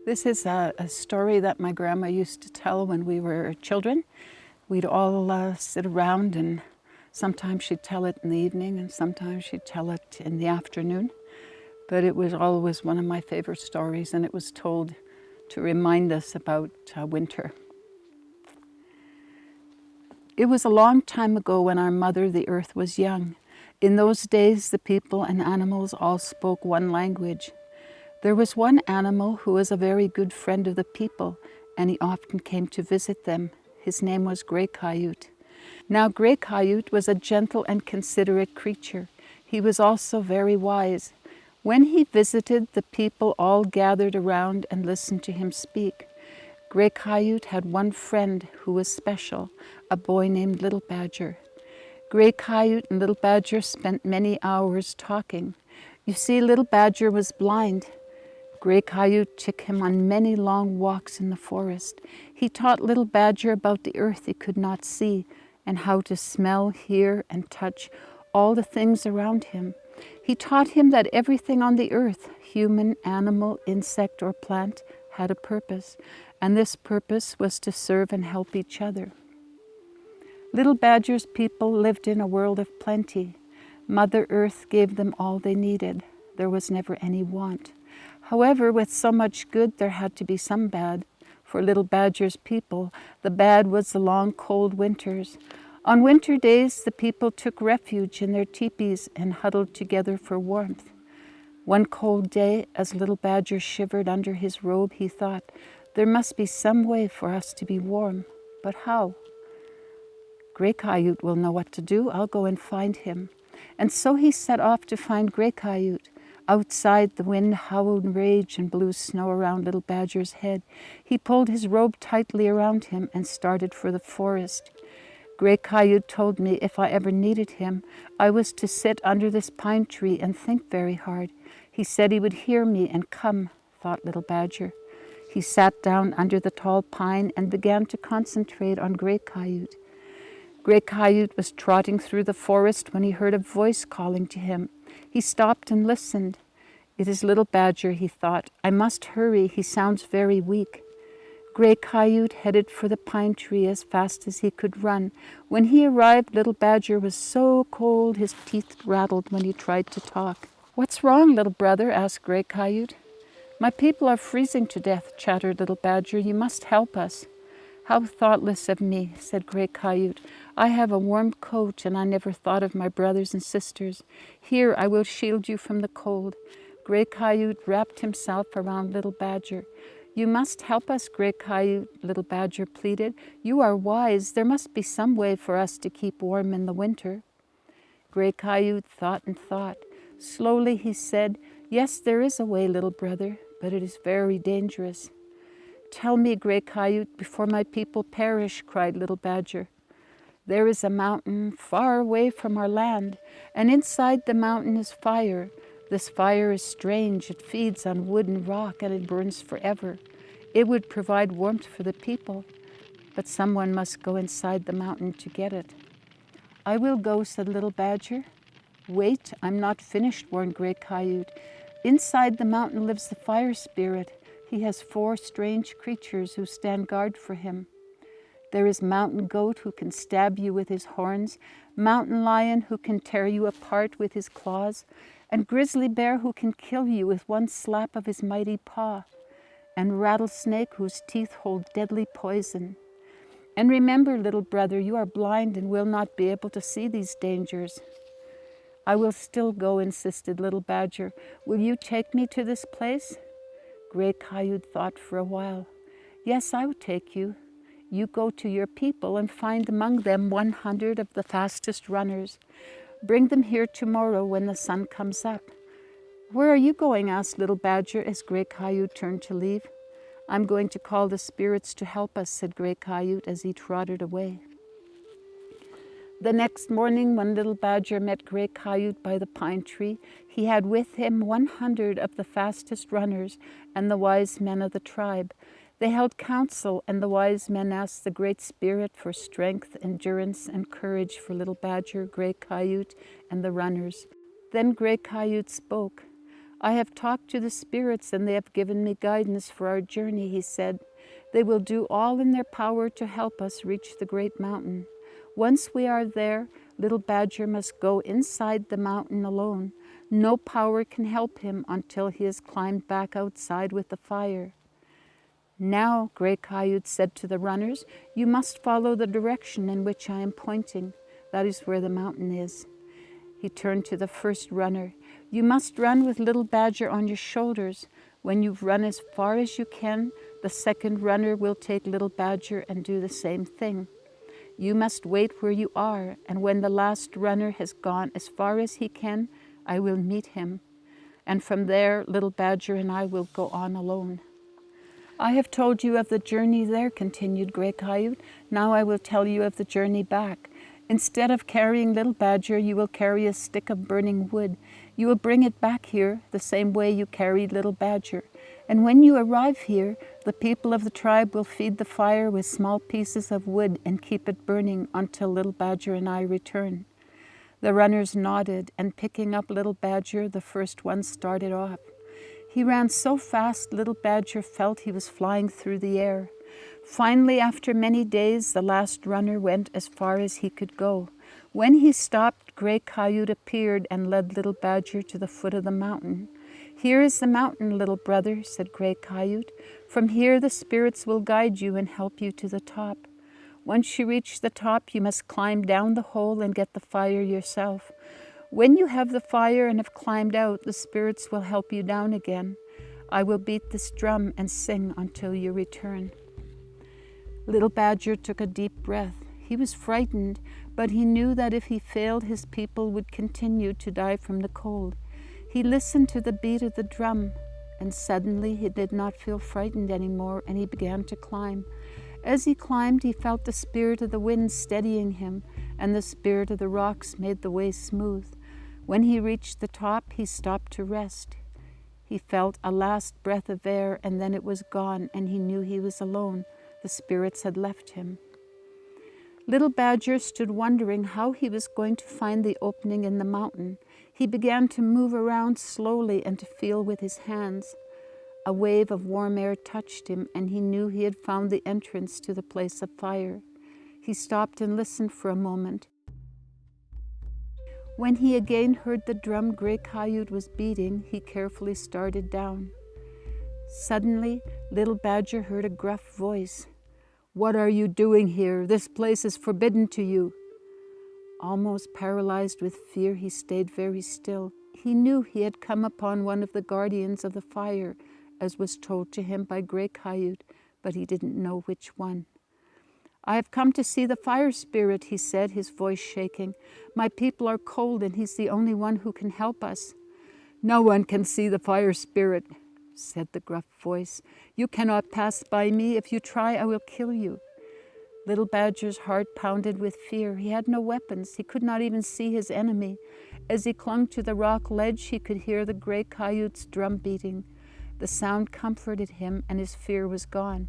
This is a story that my grandma used to tell when we were children. We'd all sit around, and sometimes she'd tell it in the evening and sometimes she'd tell it in the afternoon. But it was always one of my favorite stories, and it was told to remind us about winter. It was a long time ago when our mother, the earth, was young. In those days, the people and animals all spoke one language. There was one animal who was a very good friend of the people, and he often came to visit them. His name was Grey Coyote. Now, Grey Coyote was a gentle and considerate creature. He was also very wise. When he visited, the people all gathered around and listened to him speak. Grey Coyote had one friend who was special, a boy named Little Badger. Grey Coyote and Little Badger spent many hours talking. You see, Little Badger was blind. Grey Coyote took him on many long walks in the forest. He taught Little Badger about the earth he could not see, and how to smell, hear, and touch all the things around him. He taught him that everything on the earth, human, animal, insect, or plant, had a purpose, and this purpose was to serve and help each other. Little Badger's people lived in a world of plenty. Mother Earth gave them all they needed. There was never any want. However, with so much good, there had to be some bad. For Little Badger's people, the bad was the long, cold winters. On winter days, the people took refuge in their teepees and huddled together for warmth. One cold day, as Little Badger shivered under his robe, he thought, there must be some way for us to be warm. But how? Grey Coyote will know what to do. I'll go and find him. And so he set off to find Grey Coyote. Outside, the wind howled and raged and blew snow around Little Badger's head. He pulled his robe tightly around him and started for the forest. Grey Coyote told me if I ever needed him, I was to sit under this pine tree and think very hard. He said he would hear me and come, thought Little Badger. He sat down under the tall pine and began to concentrate on Grey Coyote. Grey Coyote was trotting through the forest when he heard a voice calling to him. He stopped and listened. It is Little Badger, he thought. I must hurry. He sounds very weak. Grey Coyote headed for the pine tree as fast as he could run. When he arrived, Little Badger was so cold his teeth rattled when he tried to talk. What's wrong, little brother? Asked Grey Coyote. My people are freezing to death, chattered Little Badger. You must help us. How thoughtless of me, said Grey Coyote. I have a warm coat, and I never thought of my brothers and sisters. Here, I will shield you from the cold. Grey Coyote wrapped himself around Little Badger. You must help us, Grey Coyote, Little Badger pleaded. You are wise. There must be some way for us to keep warm in the winter. Grey Coyote thought and thought. Slowly he said, Yes, there is a way, little brother, but it is very dangerous. Tell me, Grey Coyote, before my people perish, cried Little Badger. There is a mountain far away from our land, and inside the mountain is fire. This fire is strange. It feeds on wood and rock, and it burns forever. It would provide warmth for the people, but someone must go inside the mountain to get it. I will go, said Little Badger. Wait, I'm not finished, warned Grey Coyote. Inside the mountain lives the fire spirit. He has 4 strange creatures who stand guard for him. There is Mountain Goat who can stab you with his horns, Mountain Lion who can tear you apart with his claws, and Grizzly Bear who can kill you with one slap of his mighty paw, and Rattlesnake whose teeth hold deadly poison. And remember, little brother, you are blind and will not be able to see these dangers. I will still go, insisted Little Badger. Will you take me to this place? Grey Coyote thought for a while. Yes, I will take you. You go to your people and find among them 100 of the fastest runners. Bring them here tomorrow when the sun comes up. Where are you going? Asked Little Badger as Grey Coyote turned to leave. I'm going to call the spirits to help us, said Grey Coyote as he trotted away. The next morning, when Little Badger met Grey Coyote by the pine tree, he had with him 100 of the fastest runners and the wise men of the tribe. They held council, and the wise men asked the Great Spirit for strength, endurance, and courage for Little Badger, Grey Coyote, and the runners. Then Grey Coyote spoke. I have talked to the spirits and they have given me guidance for our journey, he said. They will do all in their power to help us reach the great mountain. Once we are there, little Badger must go inside the mountain alone. No power can help him until he has climbed back outside with the fire. Now, Grey Coyote said to the runners, you must follow the direction in which I am pointing. That is where the mountain is. He turned to the first runner. You must run with little Badger on your shoulders. When you've run as far as you can, the second runner will take little Badger and do the same thing. You must wait where you are, and when the last runner has gone as far as he can, I will meet him. And from there, little Badger and I will go on alone. I have told you of the journey there, continued Grey Coyote. Now I will tell you of the journey back. Instead of carrying little Badger, you will carry a stick of burning wood. You will bring it back here the same way you carried little Badger. And when you arrive here, the people of the tribe will feed the fire with small pieces of wood and keep it burning until little Badger and I return. The runners nodded, and picking up little Badger, the first one started off. He ran so fast, little Badger felt he was flying through the air. Finally, after many days, the last runner went as far as he could go. When he stopped, Grey Coyote appeared and led little Badger to the foot of the mountain. Here is the mountain, little brother, said Grey Coyote. From here the spirits will guide you and help you to the top. Once you reach the top, you must climb down the hole and get the fire yourself. When you have the fire and have climbed out, the spirits will help you down again. I will beat this drum and sing until you return. Little Badger took a deep breath. He was frightened, but he knew that if he failed, his people would continue to die from the cold. He listened to the beat of the drum, and suddenly he did not feel frightened anymore, and he began to climb. As he climbed, he felt the spirit of the wind steadying him, and the spirit of the rocks made the way smooth. When he reached the top, he stopped to rest. He felt a last breath of air, and then it was gone, and he knew he was alone. The spirits had left him. Little Badger stood wondering how he was going to find the opening in the mountain. He began to move around slowly and to feel with his hands. A wave of warm air touched him, and he knew he had found the entrance to the place of fire. He stopped and listened for a moment. When he again heard the drum Grey Coyote was beating, he carefully started down. Suddenly, little Badger heard a gruff voice. "What are you doing here? This place is forbidden to you." Almost paralyzed with fear, he stayed very still. He knew he had come upon one of the guardians of the fire, as was told to him by Grey Coyote, but he didn't know which one. "I have come to see the fire spirit," he said, his voice shaking. "My people are cold, and he's the only one who can help us." "No one can see the fire spirit," said the gruff voice. "You cannot pass by me. If you try, I will kill you." Little Badger's heart pounded with fear. He had no weapons. He could not even see his enemy. As he clung to the rock ledge, he could hear the Grey Coyote's drum beating. The sound comforted him, and his fear was gone.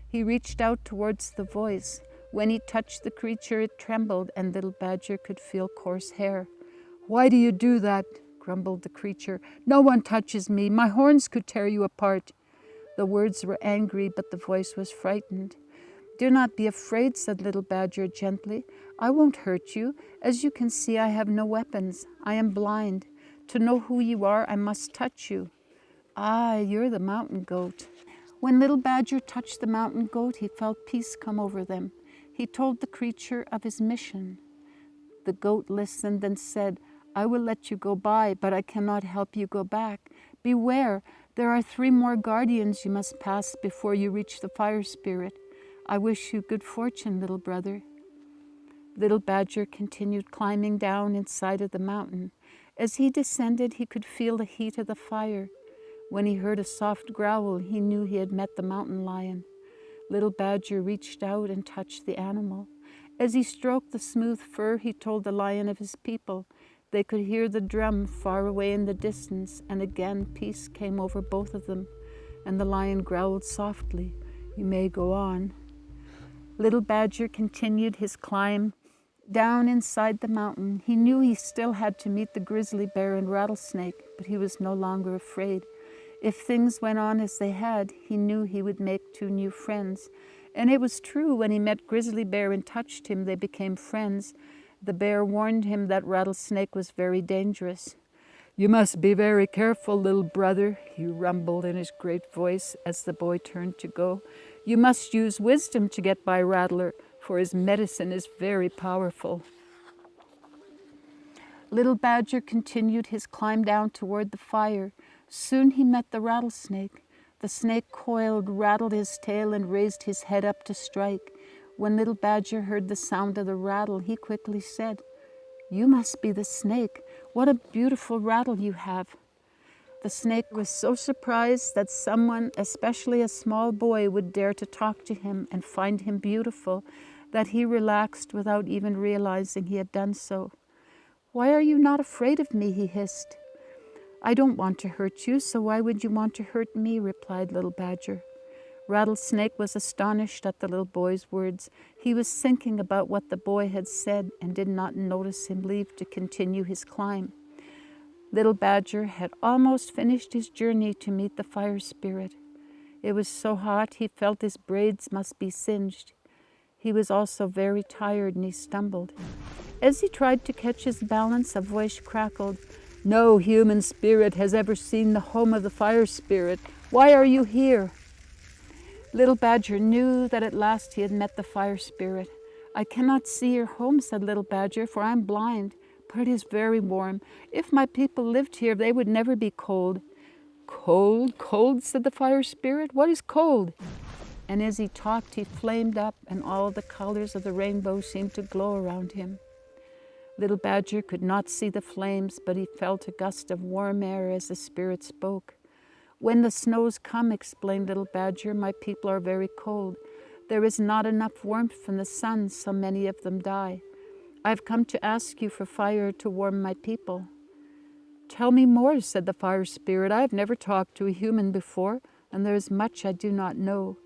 He reached out towards the voice. When he touched the creature, it trembled, and little Badger could feel coarse hair. "Why do you do that?" grumbled the creature. "No one touches me. My horns could tear you apart." The words were angry, but the voice was frightened. "Do not be afraid," said little Badger gently. "I won't hurt you. As you can see, I have no weapons. I am blind. To know who you are, I must touch you." "Ah, you're the mountain goat." When little Badger touched the mountain goat, he felt peace come over them. He told the creature of his mission. The goat listened and said, "I will let you go by, but I cannot help you go back. Beware, there are 3 more guardians you must pass before you reach the fire spirit. I wish you good fortune, little brother." Little Badger continued climbing down inside of the mountain. As he descended, he could feel the heat of the fire. When he heard a soft growl, he knew he had met the mountain lion. Little Badger reached out and touched the animal. As he stroked the smooth fur, he told the lion of his people. They could hear the drum far away in the distance, and again peace came over both of them, and the lion growled softly, "You may go on." Little Badger continued his climb Down inside the mountain, he knew he still had to meet the grizzly bear and rattlesnake, but he was no longer afraid. If things went on as they had, he knew he would make 2 new friends. And it was true, when he met Grizzly Bear and touched him, they became friends. The bear warned him that Rattlesnake was very dangerous. "You must be very careful, little brother," he rumbled in his great voice as the boy turned to go. "You must use wisdom to get by Rattler, for his medicine is very powerful." Little Badger continued his climb down toward the fire. Soon he met the rattlesnake. The snake coiled, rattled his tail, and raised his head up to strike. When Little Badger heard the sound of the rattle, he quickly said, "You must be the snake. What a beautiful rattle you have." The snake was so surprised that someone, especially a small boy, would dare to talk to him and find him beautiful, that he relaxed without even realizing he had done so. "Why are you not afraid of me?" he hissed. "I don't want to hurt you, so why would you want to hurt me?" replied Little Badger. Rattlesnake was astonished at the little boy's words. He was thinking about what the boy had said and did not notice him leave to continue his climb. Little Badger had almost finished his journey to meet the fire spirit. It was so hot he felt his braids must be singed. He was also very tired and he stumbled. As he tried to catch his balance, a voice crackled, "No human spirit has ever seen the home of the fire spirit. Why are you here?" Little Badger knew that at last he had met the fire spirit. "I cannot see your home," said Little Badger, "for I am blind, but it is very warm. If my people lived here, they would never be cold." "Cold, cold," said the fire spirit. "What is cold?" And as he talked, he flamed up, and all the colors of the rainbow seemed to glow around him. Little Badger could not see the flames, but he felt a gust of warm air as the spirit spoke. "When the snows come," explained Little Badger, "my people are very cold. There is not enough warmth from the sun, so many of them die. I've come to ask you for fire to warm my people." "Tell me more," said the fire spirit. "I have never talked to a human before, and there is much I do not know."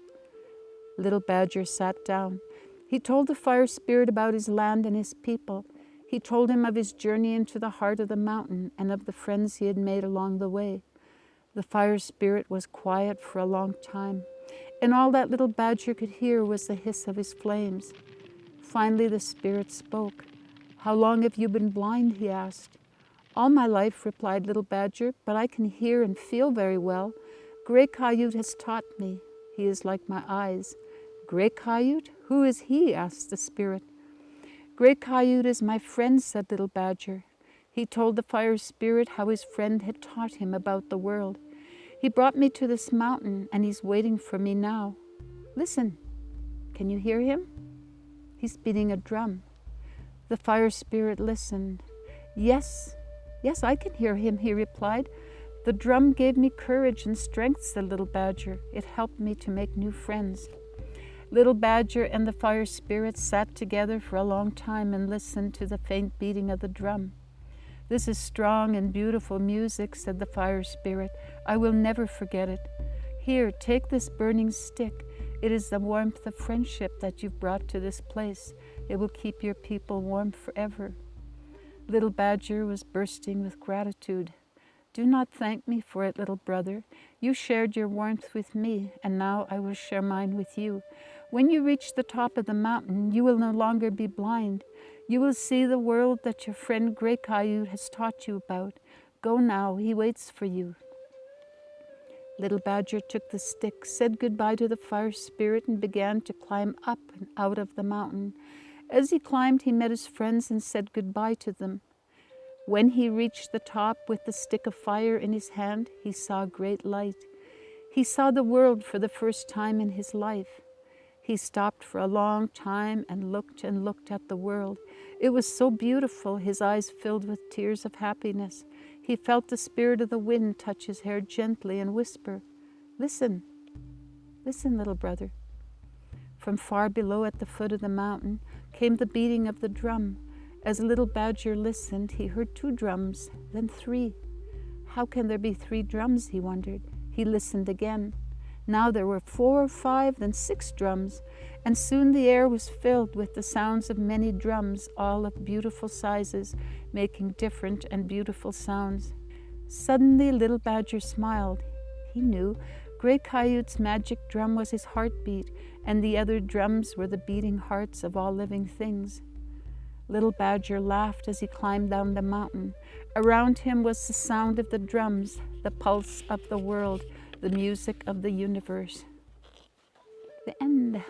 Little Badger sat down. He told the fire spirit about his land and his people. He told him of his journey into the heart of the mountain and of the friends he had made along the way. The fire spirit was quiet for a long time, and all that Little Badger could hear was the hiss of his flames. Finally the spirit spoke. "How long have you been blind?" he asked. "All my life," replied Little Badger, "but I can hear and feel very well. Gray Coyote has taught me. He is like my eyes." "Gray Coyote? Who is he?" asked the spirit. "Gray Coyote is my friend," said Little Badger. He told the fire spirit how his friend had taught him about the world. "He brought me to this mountain, and he's waiting for me now. Listen, can you hear him? He's beating a drum." The fire spirit listened. Yes, I can hear him," he replied. "The drum gave me courage and strength," said Little Badger. "It helped me to make new friends." Little Badger and the fire spirit sat together for a long time and listened to the faint beating of the drum. "This is strong and beautiful music," said the fire spirit. "I will never forget it. Here, take this burning stick. It is the warmth of friendship that you've brought to this place. It will keep your people warm forever." Little Badger was bursting with gratitude. "Do not thank me for it, little brother. You shared your warmth with me, and now I will share mine with you. When you reach the top of the mountain, you will no longer be blind. You will see the world that your friend Gray Coyote has taught you about. Go now, he waits for you." Little Badger took the stick, said goodbye to the fire spirit, and began to climb up and out of the mountain. As he climbed, he met his friends and said goodbye to them. When he reached the top with the stick of fire in his hand, he saw great light. He saw the world for the first time in his life. He stopped for a long time and looked at the world. It was so beautiful, his eyes filled with tears of happiness. He felt the spirit of the wind touch his hair gently and whisper, "Listen, listen, little brother." From far below at the foot of the mountain came the beating of the drum. As Little Badger listened, he heard 2 drums, then 3. How can there be 3 drums, he wondered. He listened again. Now there were 4 or 5, then 6 drums, and soon the air was filled with the sounds of many drums, all of beautiful sizes, making different and beautiful sounds. Suddenly Little Badger smiled. He knew Grey Coyote's magic drum was his heartbeat, and the other drums were the beating hearts of all living things. Little Badger laughed as he climbed down the mountain. Around him was the sound of the drums, the pulse of the world, the music of the universe. The end.